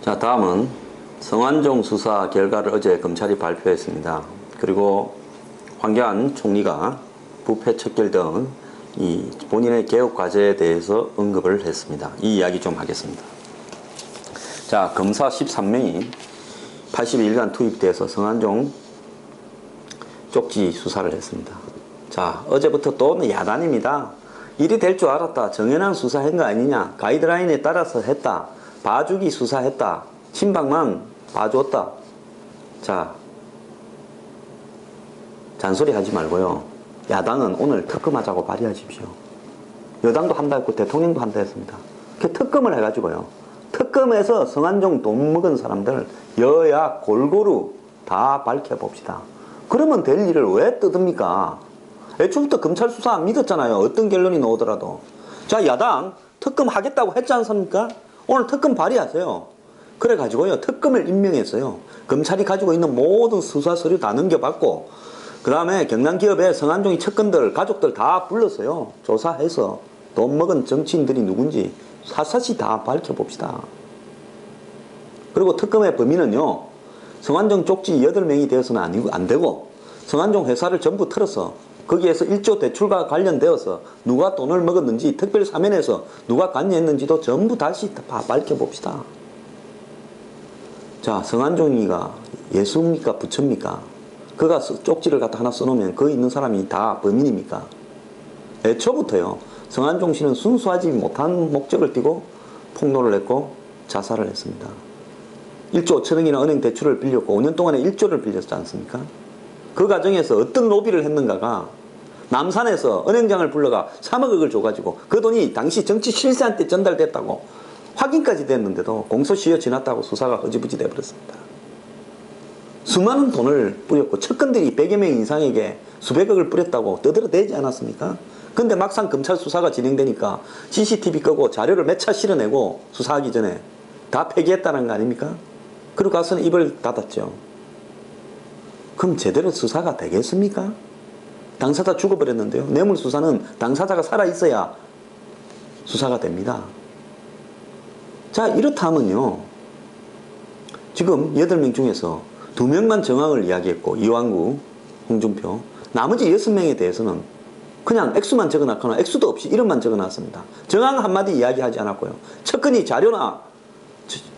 자, 다음은 성완종 수사 결과를 어제 검찰이 발표했습니다. 그리고 황교안 총리가 부패 척결 등 이 본인의 개혁 과제에 대해서 언급을 했습니다. 이 이야기 좀 하겠습니다. 자, 검사 13명이 80일간 투입돼서 성완종 쪽지 수사를 했습니다. 자, 어제부터 또 야단입니다. 일이 될 줄 알았다. 정연한 수사한 거 아니냐. 가이드라인에 따라서 했다. 봐주기 수사했다. 친박만 봐줬다. 자, 잔소리 하지 말고요. 야당은 오늘 특검하자고 발의하십시오. 여당도 한다 했고 대통령도 한다 했습니다. 그 특검을 해가지고요. 특검에서 성완종 돈 먹은 사람들 여야 골고루 다 밝혀봅시다. 그러면 될 일을 왜 뜯습니까? 애초부터 검찰 수사 안 믿었잖아요. 어떤 결론이 나오더라도. 자, 야당 특검 하겠다고 했지 않습니까? 오늘 특검 발의하세요. 그래가지고요. 특검을 임명했어요. 검찰이 가지고 있는 모든 수사 서류 다 넘겨받고 그 다음에 경남기업의 성완종이 측근들 가족들 다 불렀어요. 조사해서 돈 먹은 정치인들이 누군지 사사시 다 밝혀봅시다. 그리고 특검의 범위는요. 성완종 쪽지 8명이 되어서는 안 되고 성완종 회사를 전부 틀어서 거기에서 1조 대출과 관련되어서 누가 돈을 먹었는지 특별 사면에서 누가 관여했는지도 전부 다시 다 밝혀봅시다. 자, 성완종이가 예수입니까? 부처입니까? 그가 쪽지를 갖다 하나 써놓으면 거기 있는 사람이 다 범인입니까? 애초부터요. 성완종 씨는 순수하지 못한 목적을 띠고 폭로를 했고 자살을 했습니다. 1조 5천억이나 은행 대출을 빌렸고 5년 동안에 1조를 빌렸지 않습니까? 그 과정에서 어떤 로비를 했는가가 남산에서 은행장을 불러가 3억을 줘가지고 그 돈이 당시 정치 실세한테 전달됐다고 확인까지 됐는데도 공소시효 지났다고 수사가 흐지부지 돼버렸습니다. 수많은 돈을 뿌렸고 측근들이 100여 명 이상에게 수백억을 뿌렸다고 떠들어대지 않았습니까? 근데 막상 검찰 수사가 진행되니까 CCTV 끄고 자료를 몇 차 실어내고 수사하기 전에 다 폐기했다는 거 아닙니까? 그리고 가서는 입을 닫았죠. 그럼 제대로 수사가 되겠습니까? 당사자 죽어버렸는데요. 뇌물수사는 당사자가 살아있어야 수사가 됩니다. 자, 이렇다면요. 지금 8명 중에서 2명만 정황을 이야기했고 이완구, 홍준표, 나머지 6명에 대해서는 그냥 액수만 적어놨거나 액수도 없이 이름만 적어놨습니다. 정황 한마디 이야기하지 않았고요. 측근이 자료나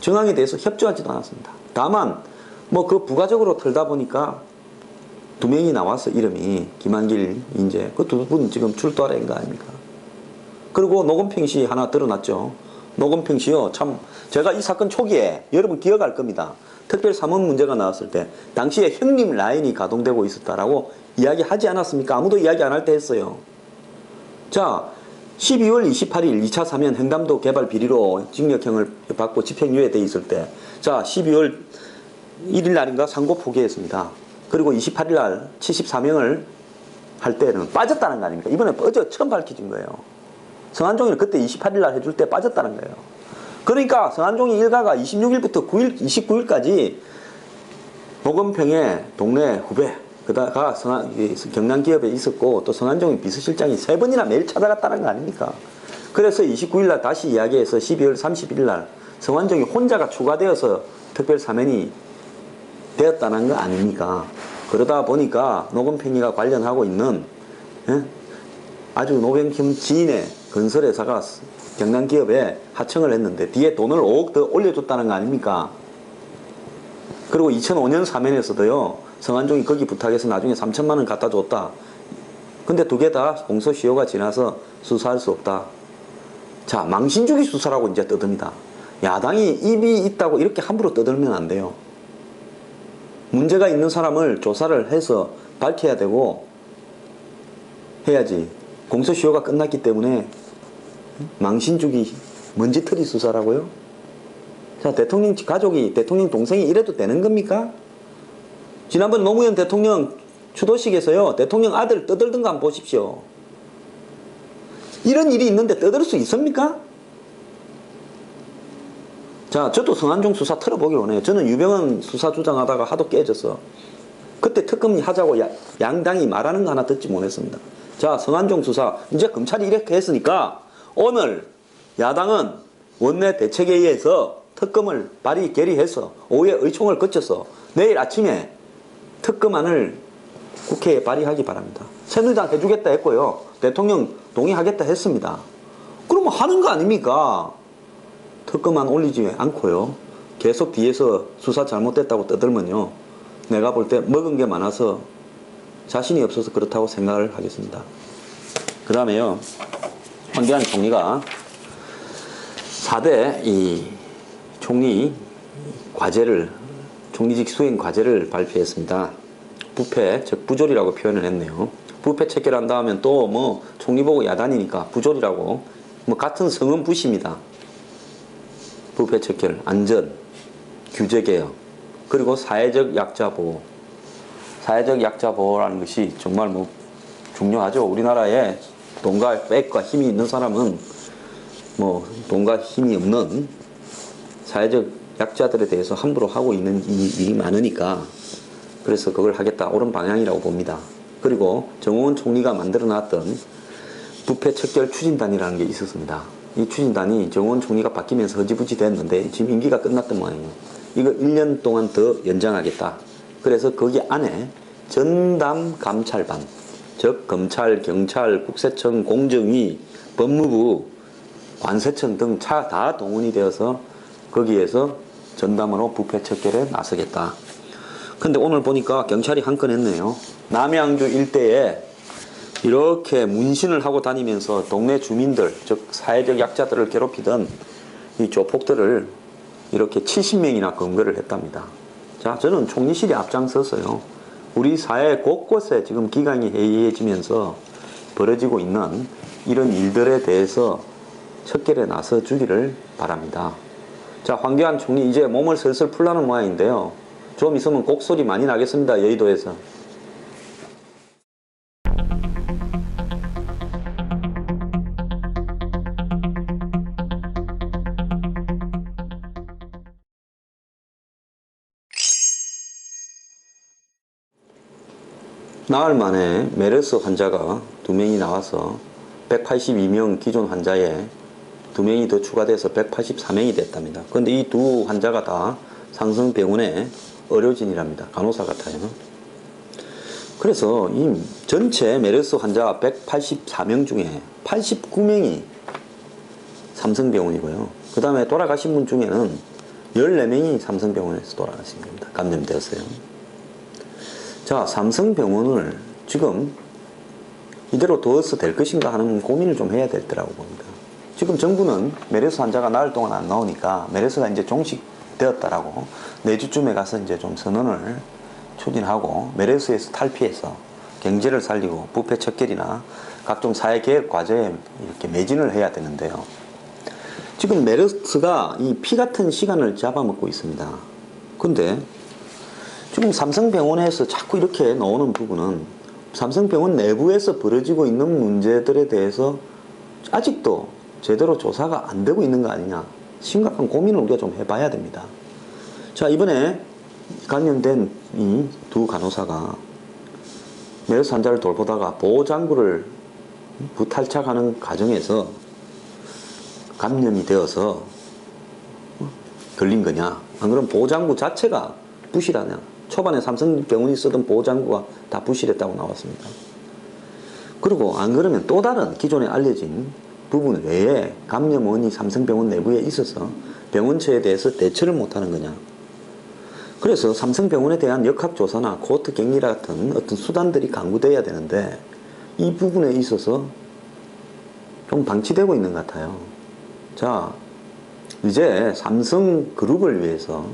정황에 대해서 협조하지도 않았습니다. 다만 뭐 그 부가적으로 털다 보니까 2명이 나와서 이름이 김한길, 인재 그 두 분 지금 출두하라는 거 아닙니까? 그리고 노건평 씨 하나 드러났죠. 노건평 씨요. 참 제가 이 사건 초기에 여러분 기억할 겁니다. 특별사문 문제가 나왔을 때 당시에 형님 라인이 가동되고 있었다라고 이야기하지 않았습니까? 아무도 이야기 안 할 때 했어요. 자, 12월 28일 2차 사면 횡담도 개발 비리로 징역형을 받고 집행유예 돼 있을 때 자, 12월 1일 날인가 상고 포기했습니다. 그리고 28일 날 74명을 할 때는 빠졌다는 거 아닙니까? 이번에 어제 처음 밝혀진 거예요. 성완종이를 그때 28일 날 해줄 때 빠졌다는 거예요. 그러니까 성완종이 일가가 26일부터 29일까지 노건평의 동네 후배 그다가 경남기업에 있었고 또 성완종이 비서실장이 3번이나 매일 찾아갔다는 거 아닙니까? 그래서 29일 날 다시 이야기해서 12월 31일 날 성완종이 혼자가 추가되어서 특별사면이 되었다는 거 아닙니까? 그러다 보니까 노건평이가 관련하고 있는 아주 노병킴 지인의 건설회사가 경남기업에 하청을 했는데 뒤에 돈을 5억 더 올려줬다는 거 아닙니까? 그리고 2005년 사면에서도요. 성완종이 거기 부탁해서 나중에 3천만 원 갖다 줬다. 근데 두 개 다 공소시효가 지나서 수사할 수 없다. 자, 망신주기 수사라고 이제 떠듭니다. 야당이 입이 있다고 이렇게 함부로 떠들면 안 돼요. 문제가 있는 사람을 조사를 해서 밝혀야 되고 해야지. 공소시효가 끝났기 때문에 망신주기 먼지털이 수사라고요? 자, 대통령 가족이 대통령 동생이 이래도 되는 겁니까? 지난번 노무현 대통령 추도식에서요. 대통령 아들 떠들던 거 한번 보십시오. 이런 일이 있는데 떠들 수 있습니까? 자, 저도 성완종 수사 틀어보기 원해요. 저는 유병헌 수사 주장하다가 하도 깨져서 그때 특검이 하자고 양당이 말하는 거 하나 듣지 못했습니다. 자, 성완종 수사 이제 검찰이 이렇게 했으니까 오늘 야당은 원내 대책회의에서 특검을 결의해서 오후에 의총을 거쳐서 내일 아침에 특검안을 국회에 발의하기 바랍니다. 새누리당 해주겠다 했고요. 대통령 동의하겠다 했습니다. 그러면 하는 거 아닙니까? 특검안 올리지 않고요. 계속 뒤에서 수사 잘못됐다고 떠들면요. 내가 볼 때 먹은 게 많아서 자신이 없어서 그렇다고 생각을 하겠습니다. 그 다음에요. 황교안 총리가 4대 이 총리 과제를, 총리직 수행 과제를 발표했습니다. 부패, 즉 부조리라고 표현을 했네요. 부패 체결한 다음엔 또 뭐 총리 보고 야단이니까 부조리라고, 뭐 같은 성은 부십니다. 부패 체결, 안전, 규제 개혁, 그리고 사회적 약자 보호. 사회적 약자 보호라는 것이 정말 뭐 중요하죠. 우리나라에 돈과 백과 힘이 있는 사람은 뭐 돈과 힘이 없는 사회적 약자들에 대해서 함부로 하고 있는 일이 많으니까, 그래서 그걸 하겠다, 옳은 방향이라고 봅니다. 그리고 정호원 총리가 만들어 놨던 부패 척결 추진단이라는 게 있었습니다. 이 추진단이 정호원 총리가 바뀌면서 허지부지 됐는데 지금 임기가 끝났던 모양이에요. 이거 1년 동안 더 연장하겠다. 그래서 거기 안에 전담 감찰반, 즉 검찰, 경찰, 국세청, 공정위, 법무부, 관세청 등 다 동원이 되어서 거기에서 전담으로 부패 척결에 나서겠다. 근데 오늘 보니까 경찰이 한 건 했네요. 남양주 일대에 이렇게 문신을 하고 다니면서 동네 주민들, 즉 사회적 약자들을 괴롭히던 이 조폭들을 이렇게 70명이나 검거를 했답니다. 자, 저는 총리실이 앞장서서요. 우리 사회 곳곳에 지금 기강이 해이해지면서 벌어지고 있는 이런 일들에 대해서 척결에 나서 주기를 바랍니다. 자, 황교안 총리 이제 몸을 슬슬 풀라는 모양인데요. 좀 있으면 곡소리 많이 나겠습니다. 여의도에서. 나흘 만에 메르스 환자가 2명이 나와서 182명 기존 환자에 2명이 더 추가돼서 184명이 됐답니다. 그런데 이 두 환자가 다 상성병원의 의료진이랍니다. 간호사 같아요. 그래서 이 전체 메르스 환자 184명 중에 89명이 삼성병원이고요. 그 다음에 돌아가신 분 중에는 14명이 삼성병원에서 돌아가신 겁니다. 감염되었어요. 자, 삼성병원을 지금 이대로 둬서 될 것인가 하는 고민을 좀 해야 될 때라고 봅니다. 지금 정부는 메르스 환자가 나흘 동안 안 나오니까 메르스가 이제 종식되었다라고 내주쯤에 가서 이제 좀 선언을 추진하고 메르스에서 탈피해서 경제를 살리고 부패 척결이나 각종 사회개혁 과제에 이렇게 매진을 해야 되는데요. 지금 메르스가 이 피 같은 시간을 잡아먹고 있습니다. 근데 지금 삼성병원에서 자꾸 이렇게 나오는 부분은 삼성병원 내부에서 벌어지고 있는 문제들에 대해서 아직도 제대로 조사가 안 되고 있는 거 아니냐, 심각한 고민을 우리가 좀 해봐야 됩니다. 자, 이번에 감염된 이 두 간호사가 메르스 환자를 돌보다가 보호장구를 부탈착하는 과정에서 감염이 되어서 걸린 거냐, 안 그러면 보호장구 자체가 부실하냐. 초반에 삼성병원이 쓰던 보호장구가 다 부실했다고 나왔습니다. 그리고 안 그러면 또 다른 기존에 알려진 부분 외에 감염원이 삼성병원 내부에 있어서 병원체에 대해서 대처를 못하는 거냐. 그래서 삼성병원에 대한 역학조사나 코호트 격리 같은 어떤 수단들이 강구되어야 되는데 이 부분에 있어서 좀 방치되고 있는 것 같아요. 자, 이제 삼성그룹을 위해서,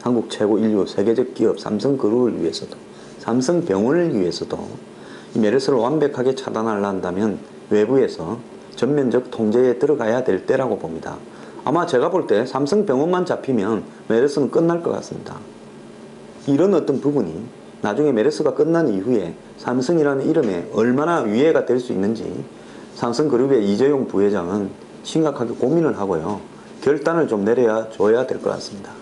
한국 최고 인류 세계적 기업 삼성그룹을 위해서도, 삼성병원을 위해서도 이 메르스를 완벽하게 차단하려 한다면 외부에서 전면적 통제에 들어가야 될 때라고 봅니다. 아마 제가 볼 때 삼성병원만 잡히면 메르스는 끝날 것 같습니다. 이런 어떤 부분이 나중에 메르스가 끝난 이후에 삼성이라는 이름에 얼마나 위해가 될 수 있는지 삼성그룹의 이재용 부회장은 심각하게 고민을 하고요. 결단을 좀 내려줘야 될 것 같습니다.